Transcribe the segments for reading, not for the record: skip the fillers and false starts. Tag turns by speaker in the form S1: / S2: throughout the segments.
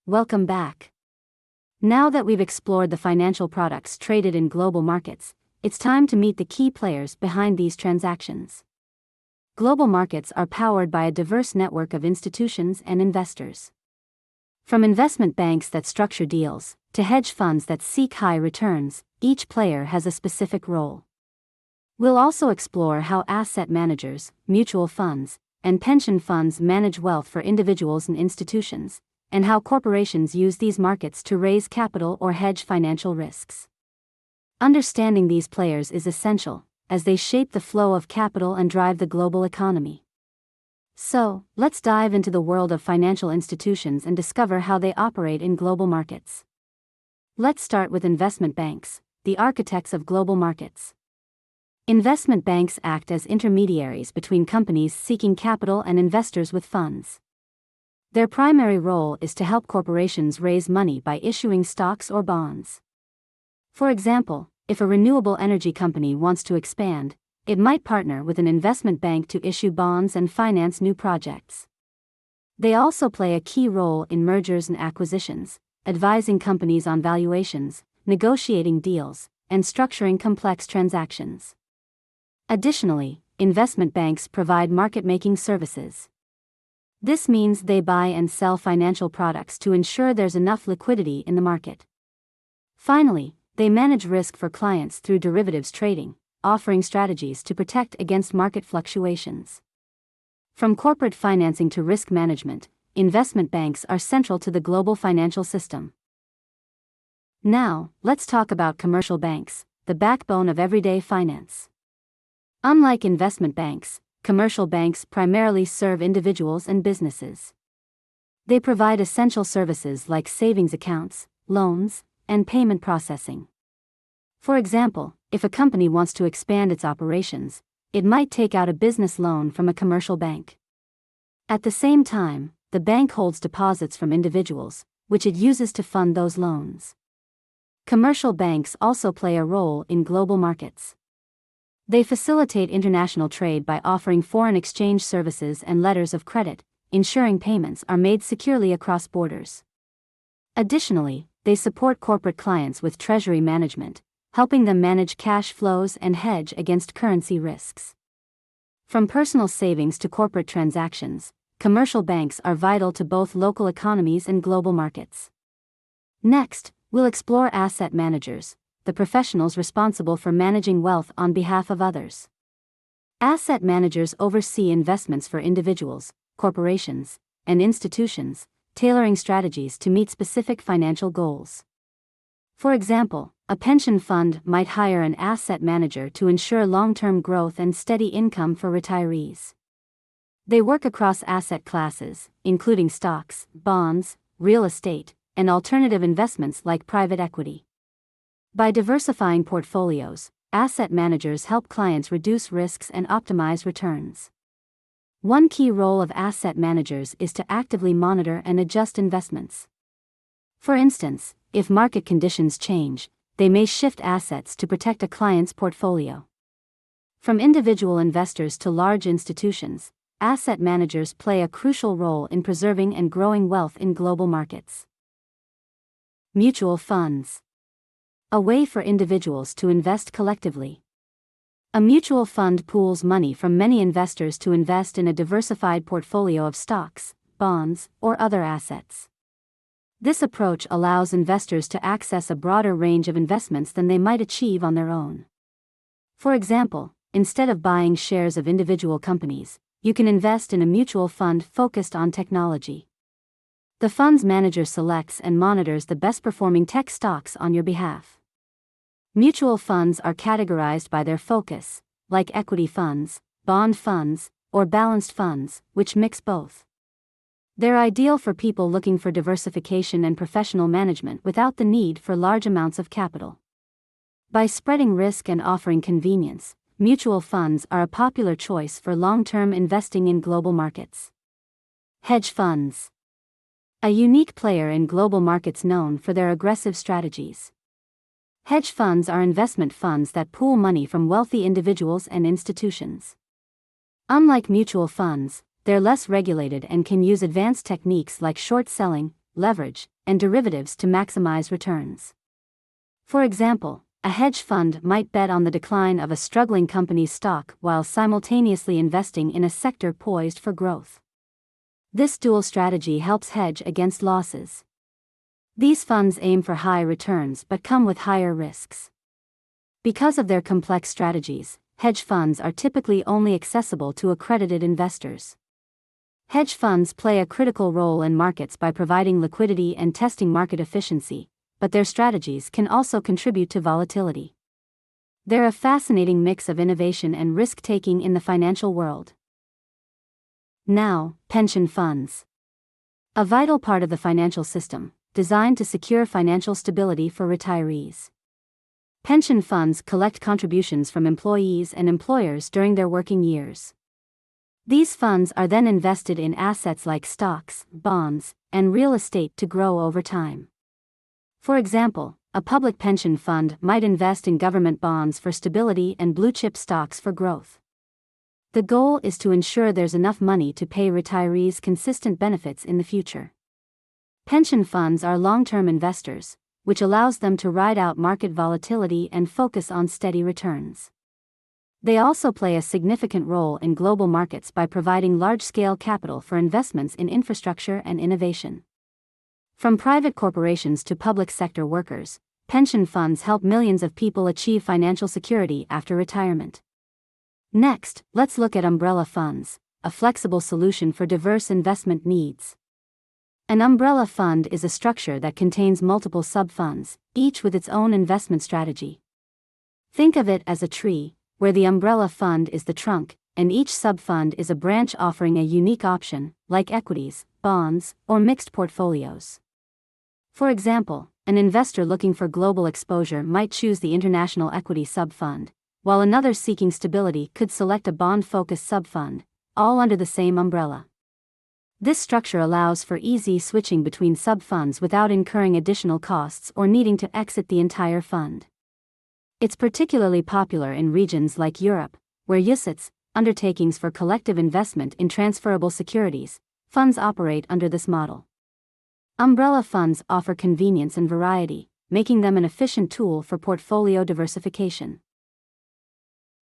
S1: Welcome back. Now that we've explored the financial products traded in global markets, it's time to meet the key players behind these transactions. Global markets are powered by a diverse network of institutions and investors. From investment banks that structure deals, to hedge funds that seek high returns, each player has a specific role. We'll also explore how asset managers, mutual funds, and pension funds manage wealth for individuals and institutions, and how corporations use these markets to raise capital or hedge financial risks. Understanding these players is essential, as they shape the flow of capital and drive the global economy. So, let's dive into the world of financial institutions and discover how they operate in global markets. Let's start with investment banks, the architects of global markets. Investment banks act as intermediaries between companies seeking capital and investors with funds. Their primary role is to help corporations raise money by issuing stocks or bonds. For example, if a renewable energy company wants to expand, it might partner with an investment bank to issue bonds and finance new projects. They also play a key role in mergers and acquisitions, advising companies on valuations, negotiating deals, and structuring complex transactions. Additionally, investment banks provide market-making services. This means they buy and sell financial products to ensure there's enough liquidity in the market. Finally, they manage risk for clients through derivatives trading, offering strategies to protect against market fluctuations. From corporate financing to risk management, investment banks are central to the global financial system. Now, let's talk about commercial banks, the backbone of everyday finance. Unlike investment banks, commercial banks primarily serve individuals and businesses. They provide essential services like savings accounts, loans, and payment processing. For example, if a company wants to expand its operations, it might take out a business loan from a commercial bank. At the same time, the bank holds deposits from individuals, which it uses to fund those loans. Commercial banks also play a role in global markets. They facilitate international trade by offering foreign exchange services and letters of credit, ensuring payments are made securely across borders. Additionally, they support corporate clients with treasury management, helping them manage cash flows and hedge against currency risks. From personal savings to corporate transactions, commercial banks are vital to both local economies and global markets. Next, we'll explore asset managers, the professionals responsible for managing wealth on behalf of others. Asset managers oversee investments for individuals, corporations, and institutions, tailoring strategies to meet specific financial goals. For example, a pension fund might hire an asset manager to ensure long-term growth and steady income for retirees. They work across asset classes, including stocks, bonds, real estate, and alternative investments like private equity. By diversifying portfolios, asset managers help clients reduce risks and optimize returns. One key role of asset managers is to actively monitor and adjust investments. For instance, if market conditions change, they may shift assets to protect a client's portfolio. From individual investors to large institutions, asset managers play a crucial role in preserving and growing wealth in global markets. Mutual funds. A way for individuals to invest collectively. A mutual fund pools money from many investors to invest in a diversified portfolio of stocks, bonds, or other assets. This approach allows investors to access a broader range of investments than they might achieve on their own. For example, instead of buying shares of individual companies, you can invest in a mutual fund focused on technology. The fund's manager selects and monitors the best-performing tech stocks on your behalf. Mutual funds are categorized by their focus, like equity funds, bond funds, or balanced funds, which mix both. They're ideal for people looking for diversification and professional management without the need for large amounts of capital. By spreading risk and offering convenience, mutual funds are a popular choice for long-term investing in global markets. Hedge funds. A unique player in global markets known for their aggressive strategies. Hedge funds are investment funds that pool money from wealthy individuals and institutions. Unlike mutual funds, they're less regulated and can use advanced techniques like short selling, leverage, and derivatives to maximize returns. For example, a hedge fund might bet on the decline of a struggling company's stock while simultaneously investing in a sector poised for growth. This dual strategy helps hedge against losses. These funds aim for high returns but come with higher risks. Because of their complex strategies, hedge funds are typically only accessible to accredited investors. Hedge funds play a critical role in markets by providing liquidity and testing market efficiency, but their strategies can also contribute to volatility. They're a fascinating mix of innovation and risk-taking in the financial world. Now, pension funds. A vital part of the financial system, designed to secure financial stability for retirees. Pension funds collect contributions from employees and employers during their working years. These funds are then invested in assets like stocks, bonds, and real estate to grow over time. For example, a public pension fund might invest in government bonds for stability and blue-chip stocks for growth. The goal is to ensure there's enough money to pay retirees consistent benefits in the future. Pension funds are long-term investors, which allows them to ride out market volatility and focus on steady returns. They also play a significant role in global markets by providing large-scale capital for investments in infrastructure and innovation. From private corporations to public sector workers, pension funds help millions of people achieve financial security after retirement. Next, let's look at umbrella funds, a flexible solution for diverse investment needs. An umbrella fund is a structure that contains multiple sub-funds, each with its own investment strategy. Think of it as a tree, where the umbrella fund is the trunk, and each sub-fund is a branch offering a unique option, like equities, bonds, or mixed portfolios. For example, an investor looking for global exposure might choose the International Equity Sub-Fund, while another seeking stability could select a bond-focused sub-fund, all under the same umbrella. This structure allows for easy switching between sub-funds without incurring additional costs or needing to exit the entire fund. It's particularly popular in regions like Europe, where UCITS, undertakings for collective investment in transferable securities, funds operate under this model. Umbrella funds offer convenience and variety, making them an efficient tool for portfolio diversification.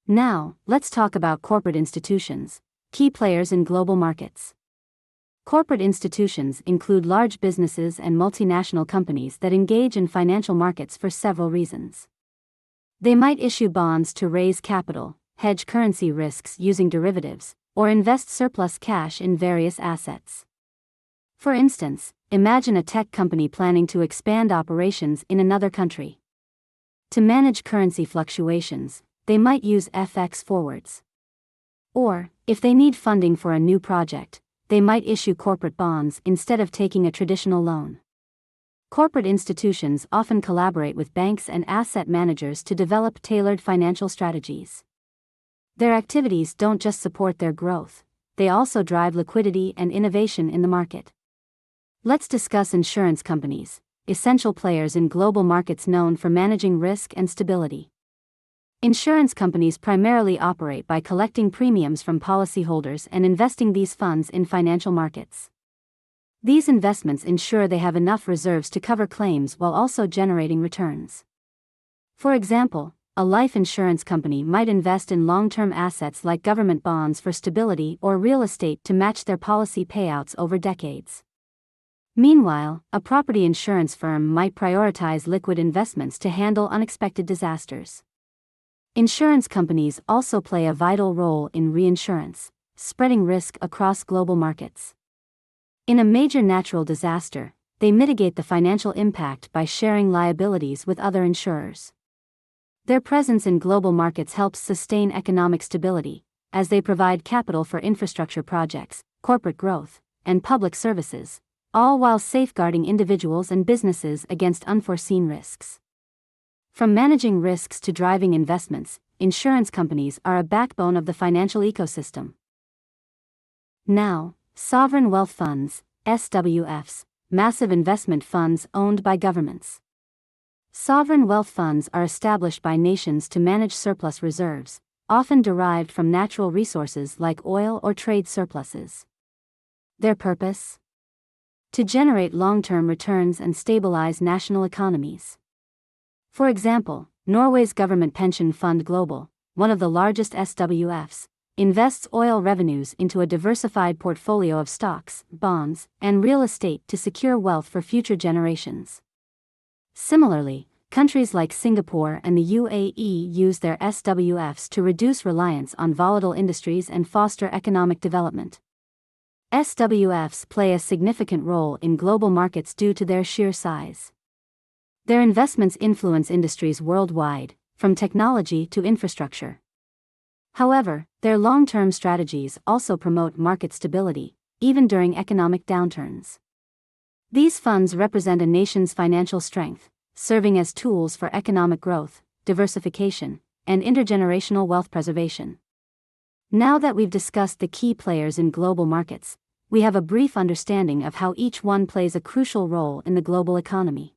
S1: Now, let's talk about corporate institutions, key players in global markets. Corporate institutions include large businesses and multinational companies that engage in financial markets for several reasons. They might issue bonds to raise capital, hedge currency risks using derivatives, or invest surplus cash in various assets. For instance, imagine a tech company planning to expand operations in another country. To manage currency fluctuations, they might use FX forwards. Or, if they need funding for a new project, they might issue corporate bonds instead of taking a traditional loan. Corporate institutions often collaborate with banks and asset managers to develop tailored financial strategies. Their activities don't just support their growth, they also drive liquidity and innovation in the market. Let's discuss insurance companies, essential players in global markets known for managing risk and stability. Insurance companies primarily operate by collecting premiums from policyholders and investing these funds in financial markets. These investments ensure they have enough reserves to cover claims while also generating returns. For example, a life insurance company might invest in long-term assets like government bonds for stability or real estate to match their policy payouts over decades. Meanwhile, a property insurance firm might prioritize liquid investments to handle unexpected disasters. Insurance companies also play a vital role in reinsurance, spreading risk across global markets. In a major natural disaster, they mitigate the financial impact by sharing liabilities with other insurers. Their presence in global markets helps sustain economic stability, as they provide capital for infrastructure projects, corporate growth, and public services, all while safeguarding individuals and businesses against unforeseen risks. From managing risks to driving investments, insurance companies are a backbone of the financial ecosystem. Now, sovereign wealth funds, SWFs, massive investment funds owned by governments. Sovereign wealth funds are established by nations to manage surplus reserves, often derived from natural resources like oil or trade surpluses. Their purpose? to generate long-term returns and stabilize national economies. For example, Norway's government pension fund Global, one of the largest SWFs, invests oil revenues into a diversified portfolio of stocks, bonds, and real estate to secure wealth for future generations. Similarly, countries like Singapore and the UAE use their SWFs to reduce reliance on volatile industries and foster economic development. SWFs play a significant role in global markets due to their sheer size. Their investments influence industries worldwide, from technology to infrastructure. However, their long-term strategies also promote market stability, even during economic downturns. These funds represent a nation's financial strength, serving as tools for economic growth, diversification, and intergenerational wealth preservation. Now that we've discussed the key players in global markets, we have a brief understanding of how each one plays a crucial role in the global economy.